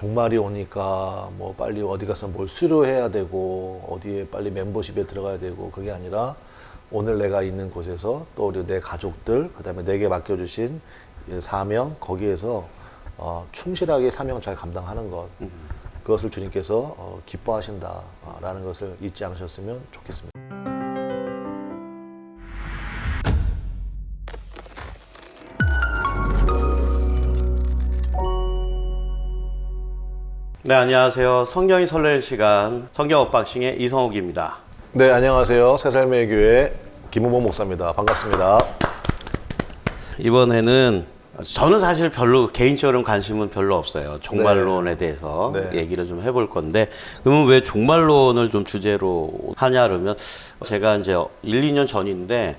종말이 오니까 뭐 빨리 어디 가서 뭘 수료해야 되고 어디에 빨리 멤버십에 들어가야 되고 그게 아니라 오늘 내가 있는 곳에서 또 우리 내 가족들 그다음에 내게 맡겨주신 사명 거기에서 충실하게 사명 잘 감당하는 것 그것을 주님께서 기뻐하신다라는 것을 잊지 않으셨으면 좋겠습니다. 네, 안녕하세요. 성경이 설레는 시간 성경 언박싱의 이성욱입니다. 네, 안녕하세요. 새살매의 교회 김은봉 목사입니다. 반갑습니다. 이번에는 저는 사실 별로 개인적으로 관심은 별로 없어요. 종말론에 대해서 얘기를 좀 해볼 건데, 그러면 왜 종말론을 좀 주제로 하냐 그러면 제가 이제 1, 2년 전인데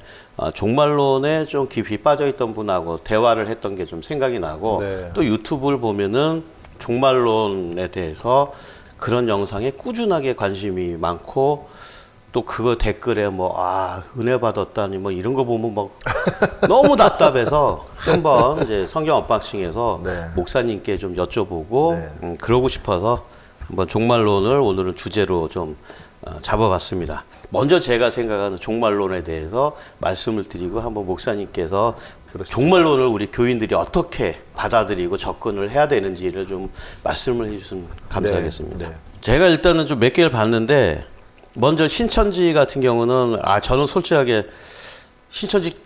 종말론에 좀 깊이 빠져있던 분하고 대화를 했던 게 좀 생각이 나고 또 유튜브를 보면은 종말론에 대해서 그런 영상에 꾸준하게 관심이 많고 또 그거 댓글에 은혜 받았다니 이런 거 보면 막 너무 답답해서 한번 이제 성경 언박싱에서 목사님께 좀 여쭤보고 그러고 싶어서 한번 종말론을 오늘은 주제로 좀 잡아봤습니다. 먼저 제가 생각하는 종말론에 대해서 말씀을 드리고 한번 목사님께서 종말론을 우리 교인들이 어떻게 받아들이고 접근을 해야 되는지를 좀 말씀을 해주시면 감사하겠습니다. 제가 일단은 좀 몇 개를 봤는데 먼저 신천지 같은 경우는 저는 솔직하게 신천지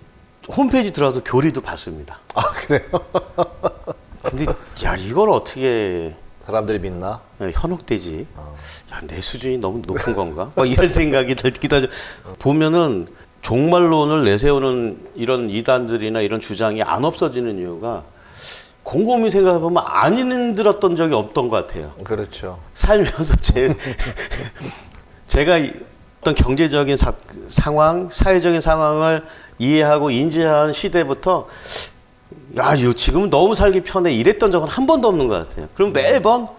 홈페이지 들어가서 교리도 봤습니다. 아, 그래요? 근데 이걸 어떻게 사람들이 믿나? 현혹되지. 내 수준이 너무 높은 건가? 이런 생각이 들기도 하죠. 보면은 종말론을 내세우는 이런 이단들이나 이런 주장이 안 없어지는 이유가 곰곰이 생각해보면 안 힘들었던 적이 없던 것 같아요. 그렇죠. 살면서 제가 어떤 경제적인 상황, 사회적인 상황을 이해하고 인지한 시대부터 지금은 너무 살기 편해 이랬던 적은 한 번도 없는 것 같아요. 그럼 매번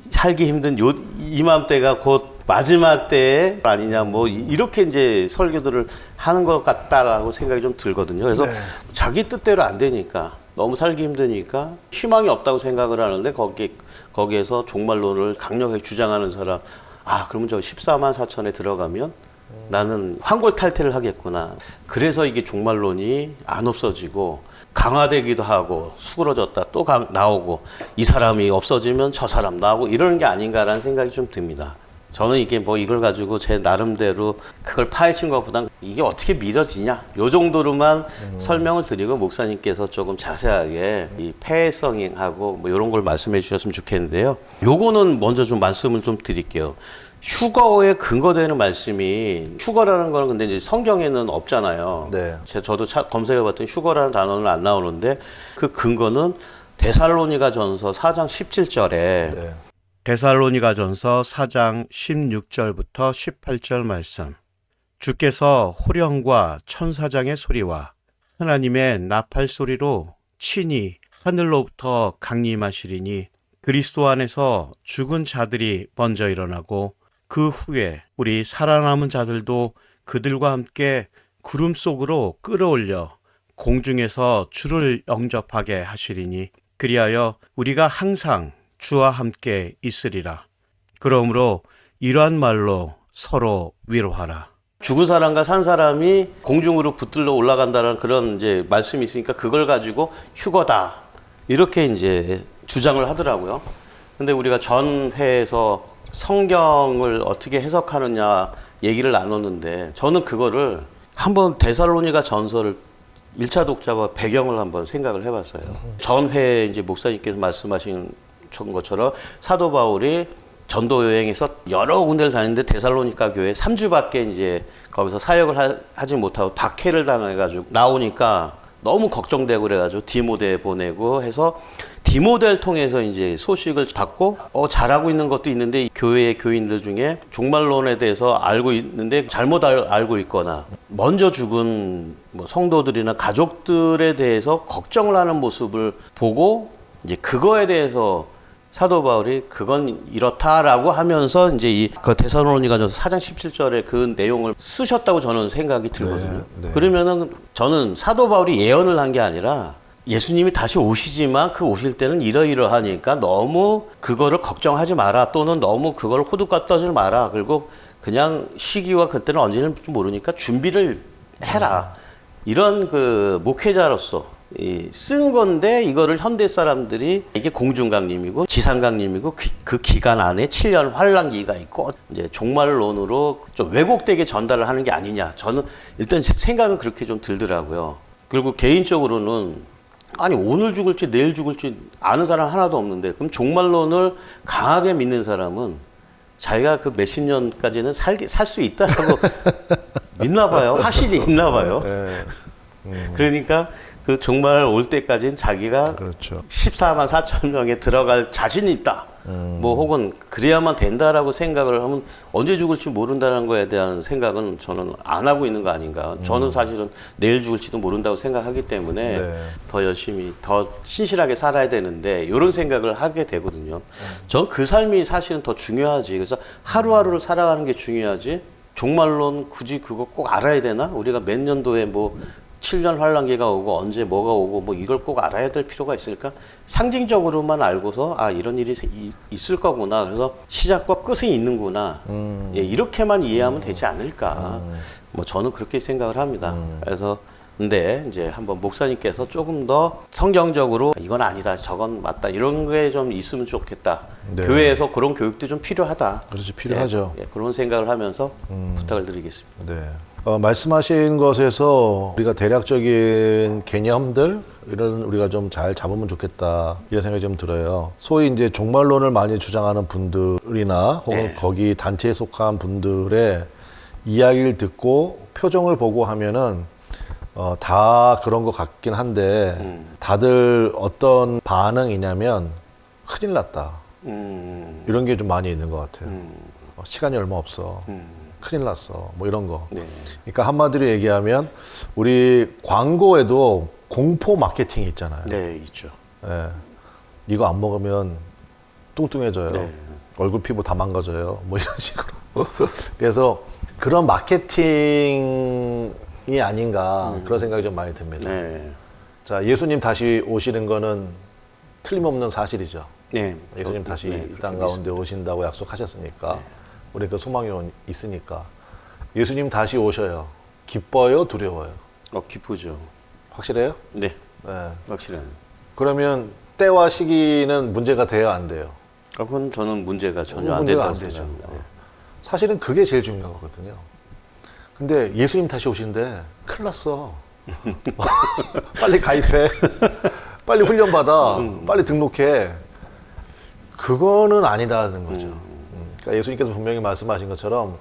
살기 힘든 이맘때가 곧 마지막 때 아니냐 이렇게 이제 설교들을 하는 것 같다라고 생각이 좀 들거든요. 그래서 자기 뜻대로 안 되니까 너무 살기 힘드니까 희망이 없다고 생각을 하는데 거기에서 종말론을 강력하게 주장하는 사람 그러면 저 14만 4천에 들어가면 나는 환골탈태를 하겠구나. 그래서 이게 종말론이 안 없어지고 강화되기도 하고 수그러졌다 또 나오고 이 사람이 없어지면 저 사람 나오고 이러는 게 아닌가라는 생각이 좀 듭니다. 저는 이게 이걸 가지고 제 나름대로 그걸 파헤친 것보단 이게 어떻게 믿어지냐 요 정도로만 설명을 드리고 목사님께서 조금 자세하게 이 폐해성하고 이런 걸 말씀해 주셨으면 좋겠는데요. 요거는 먼저 좀 말씀을 좀 드릴게요. 휴거에 근거되는 말씀이 휴거라는 거는 근데 이제 성경에는 없잖아요. 저도 검색해봤더니 휴거라는 단어는 안 나오는데 그 근거는 데살로니가전서 4장 17절에 데살로니가전서 4장 16절부터 18절 말씀. 주께서 호령과 천사장의 소리와 하나님의 나팔 소리로 친히 하늘로부터 강림하시리니 그리스도 안에서 죽은 자들이 먼저 일어나고 그 후에 우리 살아남은 자들도 그들과 함께 구름 속으로 끌어올려 공중에서 주를 영접하게 하시리니 그리하여 우리가 항상 주와 함께 있으리라. 그러므로 이러한 말로 서로 위로하라. 죽은 사람과 산 사람이 공중으로 붙들러 올라간다는 그런 이제 말씀이 있으니까 그걸 가지고 휴거다. 이렇게 이제 주장을 하더라고요. 근데 우리가 전 회에서 성경을 어떻게 해석하느냐 얘기를 나눴는데 저는 그거를 한번 데살로니가 전서를 1차 독자와 배경을 한번 생각을 해봤어요. 전 회에 이제 목사님께서 말씀하신 것처럼 사도 바울이 전도 여행에서 여러 군데를 다녔는데 데살로니가 교회 3주밖에 이제 거기서 사역을 하지 못하고 박해를 당해가지고 나오니까 너무 걱정되고 그래가지고 디모데 보내고 해서 디모데를 통해서 이제 소식을 받고 잘하고 있는 것도 있는데 교회의 교인들 중에 종말론에 대해서 알고 있는데 잘못 알고 있거나 먼저 죽은 성도들이나 가족들에 대해서 걱정을 하는 모습을 보고 이제 그거에 대해서 사도 바울이 그건 이렇다라고 하면서 이제 그 데살로니가전서 4장 17절에 그 내용을 쓰셨다고 저는 생각이 들거든요. 그러면은 저는 사도 바울이 예언을 한 게 아니라 예수님이 다시 오시지만 그 오실 때는 이러이러하니까 너무 그거를 걱정하지 마라. 또는 너무 그걸 호두까 떠지 마라. 그리고 그냥 시기와 그때는 언제는지 모르니까 준비를 해라. 이런 그 목회자로서 쓴 건데 이거를 현대 사람들이 이게 공중강림이고 지상강림이고 그 기간 안에 7년 환란기가 있고 이제 종말론으로 좀 왜곡되게 전달을 하는 게 아니냐. 저는 일단 생각은 그렇게 좀 들더라고요. 그리고 개인적으로는 아니 오늘 죽을지 내일 죽을지 아는 사람 하나도 없는데 그럼 종말론을 강하게 믿는 사람은 자기가 그 몇십 년까지는 살 수 있다라고 믿나 봐요. 확신이 있나 봐요. 그러니까 그 종말 올 때까지는 자기가 그렇죠. 14만 4천 명에 들어갈 자신이 있다. 뭐 혹은 그래야만 된다라고 생각을 하면 언제 죽을지 모른다는 거에 대한 생각은 저는 안 하고 있는 거 아닌가. 저는 사실은 내일 죽을지도 모른다고 생각하기 때문에 네. 더 열심히 더 신실하게 살아야 되는데 이런 생각을 하게 되거든요. 전 그 삶이 사실은 더 중요하지. 그래서 하루하루를 살아가는 게 중요하지. 종말론 굳이 그거 꼭 알아야 되나? 우리가 몇 년도에 뭐 7년 환란기가 오고 언제 뭐가 오고 뭐 이걸 꼭 알아야 될 필요가 있을까? 상징적으로만 알고서 아 이런 일이 있을 거구나. 그래서 시작과 끝이 있는구나. 예, 이렇게만 이해하면 되지 않을까? 뭐 저는 그렇게 생각을 합니다. 그래서 근데 이제 한번 목사님께서 조금 더 성경적으로 이건 아니다, 저건 맞다 이런 게 좀 있으면 좋겠다. 네. 교회에서 그런 교육도 좀 필요하다. 그렇죠. 필요하죠. 예, 그런 생각을 하면서 부탁을 드리겠습니다. 네. 말씀하신 것에서 우리가 대략적인 개념들 이런 우리가 좀 잘 잡으면 좋겠다 이런 생각이 좀 들어요. 소위 이제 종말론을 많이 주장하는 분들이나 혹은 네. 거기 단체에 속한 분들의 이야기를 듣고 표정을 보고 하면은 다 그런 것 같긴 한데 다들 어떤 반응이냐면 큰일 났다 이런 게 좀 많이 있는 것 같아요. 시간이 얼마 없어. 큰일 났어. 뭐 이런 거. 네. 그러니까 한마디로 얘기하면 우리 광고에도 공포 마케팅이 있잖아요. 네, 있죠. 예. 이거 안 먹으면 뚱뚱해져요. 네. 얼굴 피부 다 망가져요. 뭐 이런 식으로. 그래서 그런 마케팅이 아닌가 그런 생각이 좀 많이 듭니다. 네. 자, 예수님 다시 오시는 거는 틀림없는 사실이죠. 네. 예수님 다시 네, 이 땅 가운데 오신다고 약속하셨으니까 우리 그 소망이 있으니까 예수님 다시 오셔요. 기뻐요, 두려워요? 기쁘죠. 확실해요? 네, 네. 확실한. 그러면 때와 시기는 문제가 돼요, 안 돼요? 그건 저는 문제가 전혀 안 문제가 된다고 안 되죠. 생각합니다. 네. 사실은 그게 제일 중요한 거거든요. 근데 예수님 다시 오신대. 큰일 났어. 빨리 가입해. 빨리 훈련받아. 빨리 등록해. 그거는 아니다는 거죠. 그러니까 예수님께서 분명히 말씀하신 것처럼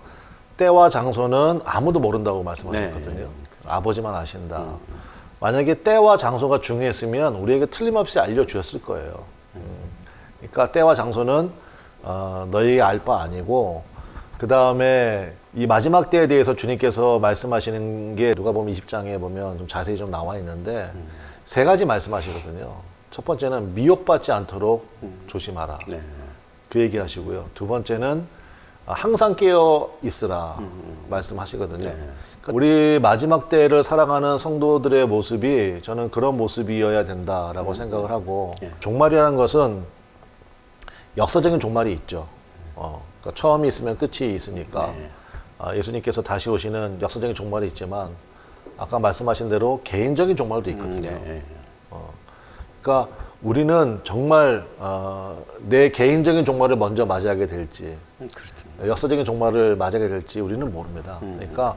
때와 장소는 아무도 모른다고 말씀하셨거든요. 네. 아버지만 아신다. 만약에 때와 장소가 중요했으면 우리에게 틀림없이 알려주셨을 거예요. 그러니까 때와 장소는 너희에게 알 바 아니고 그 다음에 이 마지막 때에 대해서 주님께서 말씀하시는 게 누가 보면 20장에 보면 좀 자세히 좀 나와 있는데 세 가지 말씀하시거든요. 첫 번째는 미혹받지 않도록 조심하라. 네. 그 얘기 하시고요. 두 번째는 항상 깨어 있으라 말씀하시거든요. 네. 그러니까 우리 마지막 때를 살아가는 성도들의 모습이 저는 그런 모습이어야 된다라고 생각을 하고 네. 종말이라는 것은 역사적인 종말이 있죠. 그러니까 처음이 있으면 끝이 있으니까 네. 예수님께서 다시 오시는 역사적인 종말이 있지만 아까 말씀하신 대로 개인적인 종말도 있거든요. 네. 그러니까 우리는 정말 내 개인적인 종말을 먼저 맞이하게 될지 그렇죠. 역사적인 종말을 맞이하게 될지 우리는 모릅니다. 그러니까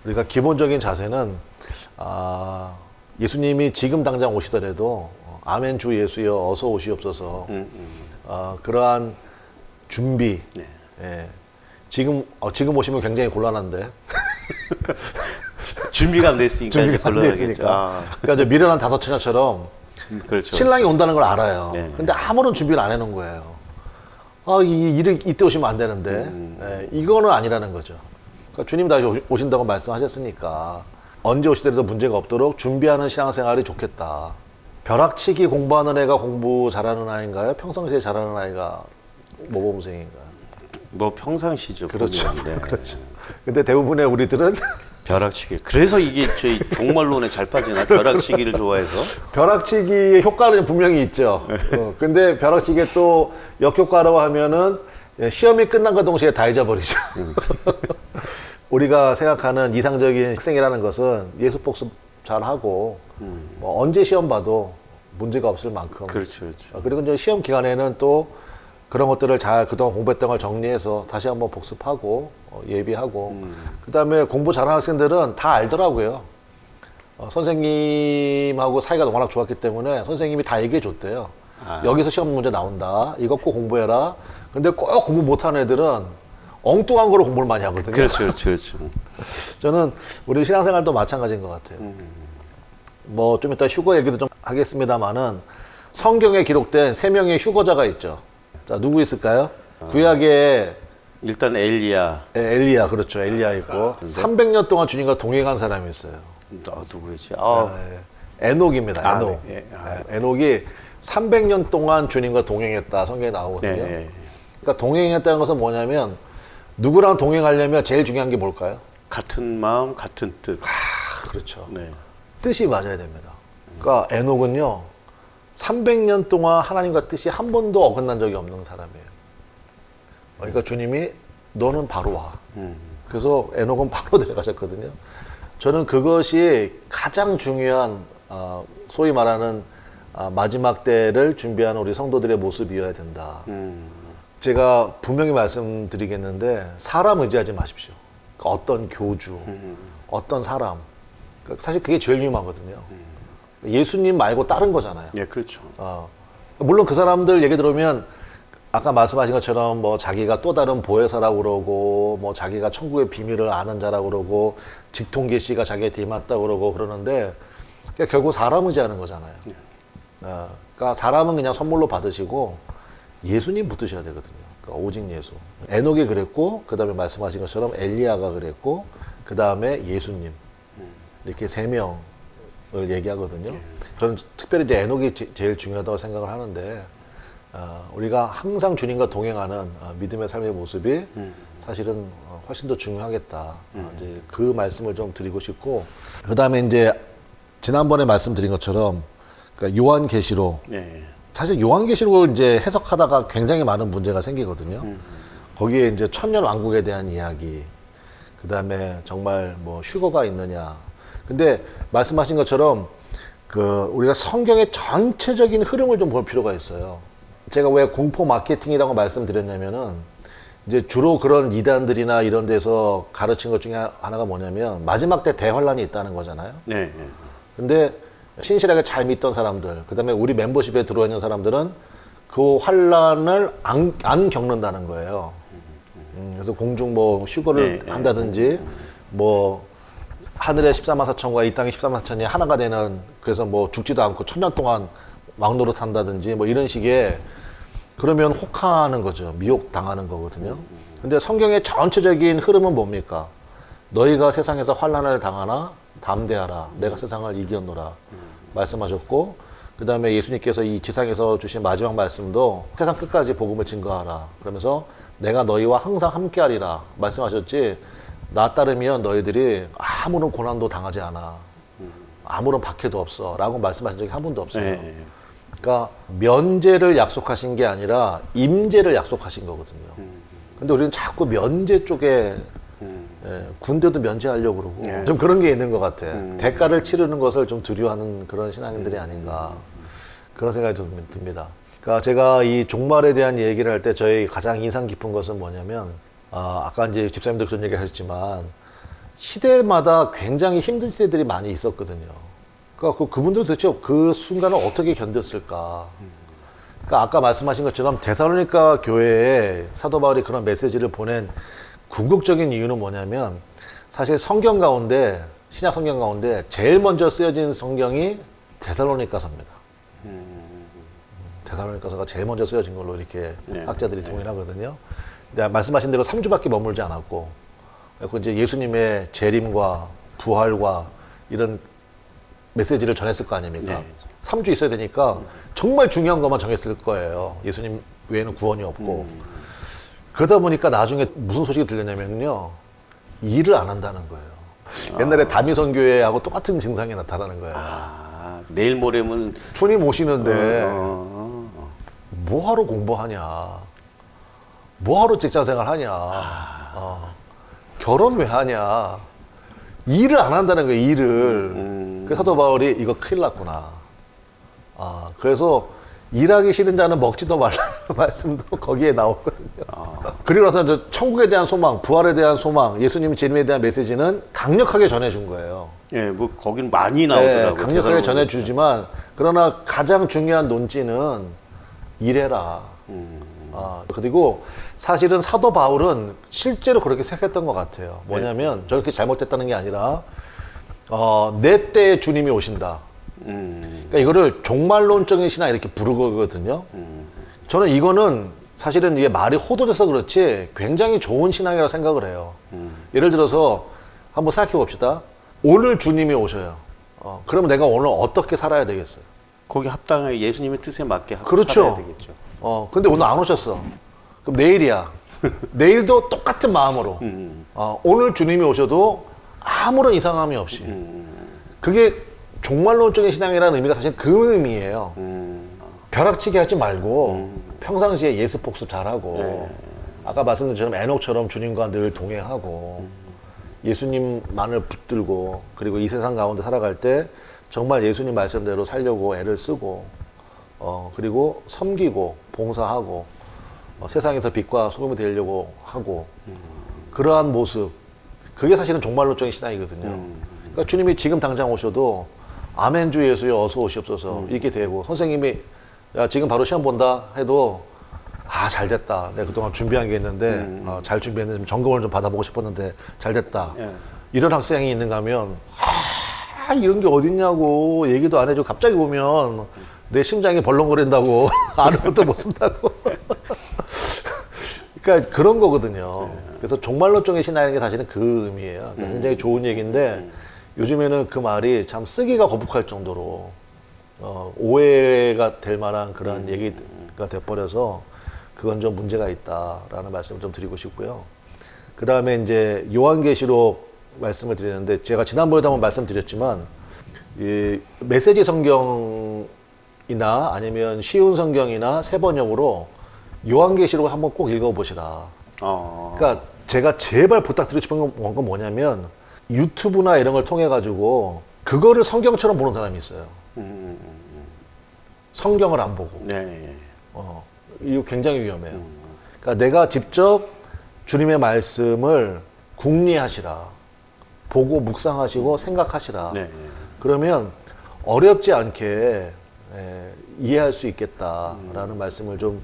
우리가 기본적인 자세는 예수님이 지금 당장 오시더라도 아멘 주 예수여 어서 오시옵소서 그러한 준비 네. 예. 지금 오시면 굉장히 곤란한데 준비가 안 됐으니까. 준비가 안 곤란하겠죠. 됐으니까 그러니까 이제 미련한 다섯 처녀처럼 그렇죠. 신랑이 온다는 걸 알아요. 네. 근데 아무런 준비를 안 해놓은 거예요. 이때 오시면 안 되는데. 예, 이거는 아니라는 거죠. 그러니까 주님 다시 오신다고 말씀하셨으니까 언제 오시더라도 문제가 없도록 준비하는 신앙생활이 좋겠다. 벼락치기 공부하는 애가 공부 잘하는 아이인가요? 평상시에 잘하는 아이가 모범생인가요? 뭐 평상시죠. 그렇죠. 보면. 네. 그렇죠. 근데 대부분의 우리들은 벼락치기. 그래서 이게 저희 종말론에 잘 빠지나? 벼락치기를 좋아해서. 벼락치기의 효과는 분명히 있죠. 근데 벼락치기의 또 역효과라고 하면은 시험이 끝난과 동시에 다 잊어버리죠. 우리가 생각하는 이상적인 학생이라는 것은 예습 복습 잘하고 뭐 언제 시험 봐도 문제가 없을 만큼. 그렇죠, 그렇죠. 그리고 이제 시험 기간에는 또 그런 것들을 잘 그동안 공부했던 걸 정리해서 다시 한번 복습하고 예비하고 그다음에 공부 잘하는 학생들은 다 알더라고요. 선생님하고 사이가 워낙 좋았기 때문에 선생님이 다 얘기해 줬대요. 여기서 시험 문제 나온다. 이거 꼭 공부해라. 근데 꼭 공부 못하는 애들은 엉뚱한 거로 공부를 많이 하거든요. 그렇죠, 그렇죠, 그렇죠. 저는 우리 신앙생활도 마찬가지인 것 같아요. 뭐 좀 이따 휴거 얘기도 좀 하겠습니다만은 성경에 기록된 3명의 휴거자가 있죠. 자, 누구 있을까요? 구약에 일단 엘리야. 엘리야, 그렇죠. 엘리야 있고 300년 동안 주님과 동행한 사람이 있어요. 누구였지? 에녹입니다. 에녹. 네. 에녹이 300년 동안 주님과 동행했다. 성경에 나오거든요. 네. 그러니까 동행했다는 것은 뭐냐면 누구랑 동행하려면 제일 중요한 게 뭘까요? 같은 마음, 같은 뜻. 그렇죠. 네. 뜻이 맞아야 됩니다. 그러니까 에녹은요 300년 동안 하나님과 뜻이 한 번도 어긋난 적이 없는 사람이에요. 그러니까 주님이 너는 바로 와. 그래서 에녹은 바로 데려가셨거든요. 저는 그것이 가장 중요한 소위 말하는 마지막 때를 준비하는 우리 성도들의 모습이어야 된다. 제가 분명히 말씀드리겠는데 사람 의지하지 마십시오. 그러니까 어떤 교주, 어떤 사람. 사실 그게 제일 위험하거든요. 예수님 말고 다른 거잖아요. 예, 그렇죠. 물론 그 사람들 얘기 들으면 아까 말씀하신 것처럼 뭐 자기가 또 다른 보혜사라고 그러고 뭐 자기가 천국의 비밀을 아는 자라고 그러고 직통계시가 자기한테 임했다고 그러고 그러는데 결국 사람 의지하는 거잖아요. 그러니까 사람은 그냥 선물로 받으시고 예수님 붙드셔야 되거든요. 그러니까 오직 예수. 에녹이 그랬고 그 다음에 말씀하신 것처럼 엘리야가 그랬고 그 다음에 예수님. 이렇게 3명을 얘기하거든요. 저는 특별히 이제 에녹이 제일 중요하다고 생각을 하는데 우리가 항상 주님과 동행하는 믿음의 삶의 모습이 사실은 훨씬 더 중요하겠다. 이제 그 말씀을 좀 드리고 싶고 그 다음에 이제 지난번에 말씀드린 것처럼 그러니까 요한계시록 사실 요한계시록을 이제 해석하다가 굉장히 많은 문제가 생기거든요. 거기에 이제 천년 왕국에 대한 이야기, 그 다음에 정말 뭐 휴거가 있느냐. 근데 말씀하신 것처럼 그 우리가 성경의 전체적인 흐름을 좀 볼 필요가 있어요. 제가 왜 공포 마케팅이라고 말씀드렸냐면은 이제 주로 그런 이단들이나 이런 데서 가르친 것 중에 하나가 뭐냐면 마지막 때 대환란이 있다는 거잖아요. 네. 근데 신실하게 잘 믿던 사람들, 그 다음에 우리 멤버십에 들어와 있는 사람들은 그 환란을 안 겪는다는 거예요. 그래서 공중 뭐 휴거를 한다든지 뭐 하늘의 14만 4천과 이 땅의 14만 4천이 하나가 되는 그래서 뭐 죽지도 않고 천년 동안 왕노릇 한다든지 뭐 이런 식의 그러면 혹하는 거죠. 미혹 당하는 거거든요. 근데 성경의 전체적인 흐름은 뭡니까? 너희가 세상에서 환난을 당하나 담대하라. 내가 세상을 이겼노라. 말씀하셨고 그 다음에 예수님께서 이 지상에서 주신 마지막 말씀도 세상 끝까지 복음을 증거하라. 그러면서 내가 너희와 항상 함께하리라. 말씀하셨지. 나 따르면 너희들이 아무런 고난도 당하지 않아. 아무런 박해도 없어. 라고 말씀하신 적이 한 번도 없어요. 그러니까 면제를 약속하신 게 아니라 임제를 약속하신 거거든요. 근데 우리는 자꾸 면제 쪽에 군대도 면제하려고 그러고 좀 그런 게 있는 것 같아. 대가를 치르는 것을 좀 두려워하는 그런 신앙인들이 아닌가. 그런 생각이 좀 듭니다. 그러니까 제가 이 종말에 대한 얘기를 할 때 저희 가장 인상 깊은 것은 뭐냐면 아까 이제 집사님도 그런 얘기 하셨지만 시대마다 굉장히 힘든 시대들이 많이 있었거든요. 그러니까 그분들은 도대체 그 순간을 어떻게 견뎠을까. 그러니까 아까 말씀하신 것처럼 데살로니가 교회에 사도 바울이 그런 메시지를 보낸 궁극적인 이유는 뭐냐면 사실 성경 가운데 신약 성경 가운데 제일 먼저 쓰여진 성경이 데살로니가서입니다. 데살로니가서가 제일 먼저 쓰여진 걸로 이렇게 학자들이 동일하거든요. 말씀하신 대로 3주밖에 머물지 않았고, 그리고 이제 예수님의 재림과 부활과 이런 메시지를 전했을 거 아닙니까? 3주 있어야 되니까 정말 중요한 것만 정했을 거예요. 예수님 외에는 구원이 없고. 그러다 보니까 나중에 무슨 소식이 들렸냐면요. 일을 안 한다는 거예요. 옛날에 다미선교회하고 똑같은 증상이 나타나는 거예요. 아, 내일 모레면 주님 오시는데 어, 뭐하러 공부하냐, 뭐하러 직장생활 하냐, 결혼 왜 하냐, 일을 안 한다는 거예요. 일을. 그 사도 바울이 이거 큰일 났구나. 그래서 일하기 싫은 자는 먹지도 말라는 말씀도 거기에 나오거든요. 그리고 나서 이제 천국에 대한 소망, 부활에 대한 소망, 예수님 재림에 대한 메시지는 강력하게 전해준 거예요. 예, 뭐 거긴 많이 나오더라고요. 네, 강력하게 전해주지만 그러나 가장 중요한 논지는 일해라. 그리고 사실은 사도 바울은 실제로 그렇게 생각했던 것 같아요. 뭐냐면 저렇게 잘못됐다는 게 아니라 내 때에 주님이 오신다. 그러니까 이거를 종말론적인 신앙 이렇게 부르거든요. 저는 이거는 사실은 이게 말이 호도돼서 그렇지 굉장히 좋은 신앙이라고 생각을 해요. 예를 들어서 한번 생각해 봅시다. 오늘 주님이 오셔요. 그러면 내가 오늘 어떻게 살아야 되겠어요? 거기 합당하게 예수님의 뜻에 맞게 하고 그렇죠. 살아야 되겠죠. 근데 오늘 안 오셨어. 그럼 내일이야. 내일도 똑같은 마음으로. 오늘 주님이 오셔도 아무런 이상함이 없이. 그게 종말론적인 신앙이라는 의미가 사실 그 의미예요. 벼락치기 하지 말고 평상시에 예수 복습 잘하고 아까 말씀드린 것처럼 에녹처럼 주님과 늘 동행하고 예수님만을 붙들고 그리고 이 세상 가운데 살아갈 때 정말 예수님 말씀대로 살려고 애를 쓰고 그리고 섬기고 봉사하고 세상에서 빛과 소금이 되려고 하고 그러한 모습 그게 사실은 종말론적인 신앙이거든요. 그러니까 주님이 지금 당장 오셔도 아멘 주 예수여 어서 오시옵소서 이렇게 되고 선생님이 야 지금 바로 시험 본다 해도 잘 됐다. 내가 그동안 준비한 게 있는데 잘 준비했는데 점검을 좀 받아보고 싶었는데 잘 됐다. 이런 학생이 있는가 하면 이런 게 어딨냐고 얘기도 안 해주고 갑자기 보면 내 심장이 벌렁거린다고 아무것도 못 쓴다고. 그러니까 그런 거거든요. 그래서 종말론적인 신앙이라는 게 사실은 그 의미예요. 그러니까 굉장히 좋은 얘기인데 요즘에는 그 말이 참 쓰기가 거북할 정도로 오해가 될 만한 그런 얘기가 돼버려서 그건 좀 문제가 있다라는 말씀을 좀 드리고 싶고요. 그 다음에 이제 요한계시록 말씀을 드리는데 제가 지난번에도 한번 말씀드렸지만 이 메시지 성경이나 아니면 쉬운 성경이나 새 번역으로 요한계시록을 한번 꼭 읽어보시라. 그러니까 제가 제발 부탁드리고 싶은 건 뭐냐면 유튜브나 이런 걸 통해 가지고 그거를 성경처럼 보는 사람이 있어요. 성경을 안 보고. 네. 이거 굉장히 위험해요. 그러니까 내가 직접 주님의 말씀을 궁리하시라. 보고 묵상하시고 생각하시라. 네. 그러면 어렵지 않게 이해할 수 있겠다라는 말씀을 좀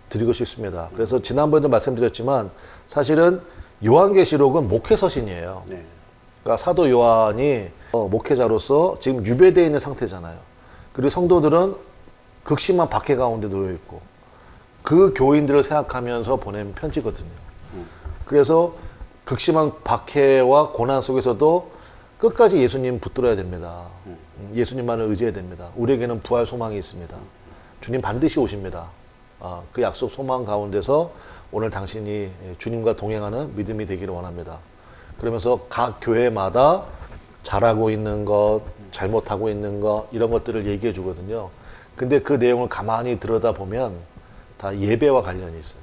드리고 싶습니다. 그래서 지난번에도 말씀드렸지만 사실은 요한계시록은 목회서신이에요. 네. 그러니까 사도 요한이 목회자로서 지금 유배되어 있는 상태잖아요. 그리고 성도들은 극심한 박해 가운데 놓여 있고 그 교인들을 생각하면서 보낸 편지거든요. 그래서 극심한 박해와 고난 속에서도 끝까지 예수님 붙들어야 됩니다. 예수님만을 의지해야 됩니다. 우리에게는 부활 소망이 있습니다. 주님 반드시 오십니다. 그 약속 소망 가운데서 오늘 당신이 주님과 동행하는 믿음이 되기를 원합니다. 그러면서 각 교회마다 잘하고 있는 것, 잘못하고 있는 것 이런 것들을 얘기해 주거든요. 근데 그 내용을 가만히 들여다보면 다 예배와 관련이 있어요.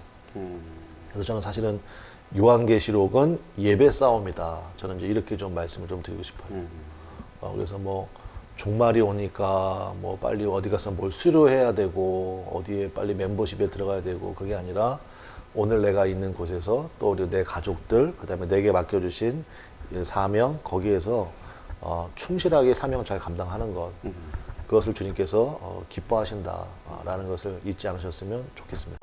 그래서 저는 사실은 요한계시록은 예배 싸움이다. 저는 이제 이렇게 좀 말씀을 좀 드리고 싶어요. 그래서 뭐 종말이 오니까 뭐 빨리 어디 가서 뭘 수료해야 되고 어디에 빨리 멤버십에 들어가야 되고 그게 아니라 오늘 내가 있는 곳에서 또 우리 내 가족들 그다음에 내게 맡겨주신 사명 거기에서 충실하게 사명 잘 감당하는 것 그것을 주님께서 기뻐하신다라는 것을 잊지 않으셨으면 좋겠습니다.